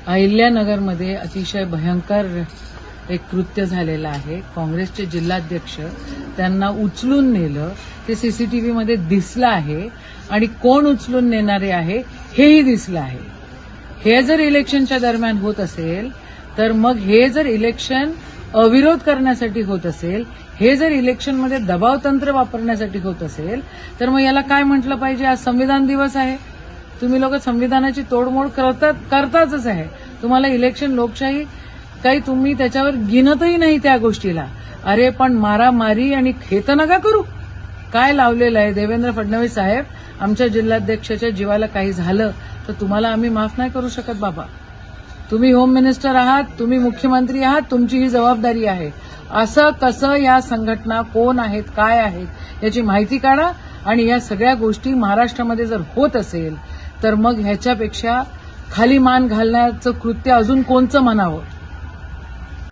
अहिल्यानगरमध्ये अतिशय भयंकर एक कृत्य झालेलं आहे। काँग्रेसचे जिल्हाध्यक्ष त्यांना उचलून नेलं, ते सीसीटीव्हीमध्ये दिसलं आहे आणि कोण उचलून नेणारे आहे हेही दिसलं आहे। हे जर इलेक्शनच्या दरम्यान होत असेल तर मग हे जर इलेक्शन अविरोध करण्यासाठी होत असेल, हे जर इलेक्शनमध्ये दबाव तंत्र वापरण्यासाठी होत असेल तर मग याला काय म्हटलं पाहिजे? आज संविधान दिवस आहे, तुम्ही लोक संविधानाची तोडमोड करताच आहे। तुम्हाला इलेक्शन लोकशाही काही तुम्ही त्याच्यावर गिनतही नाही त्या गोष्टीला। अरे पण मारामारी आणि खेत नका करू। काय लावलेलं आहे देवेंद्र फडणवीस साहेब? आमच्या जिल्हाध्यक्षाच्या जीवाला काही झालं तर तुम्हाला आम्ही माफ नाही करू शकत बाबा। तुम्ही होम मिनिस्टर आहात, तुम्ही मुख्यमंत्री आहात, तुमची ही जबाबदारी आहे। असं कसं या संघटना कोण आहेत, काय आहेत याची माहिती काढा आणि या सगळ्या गोष्टी महाराष्ट्रामध्ये जर होत असेल तर मग ह्याच्यापेक्षा खाली मान घालण्याचं कृत्य अजून कोणचं म्हणावं?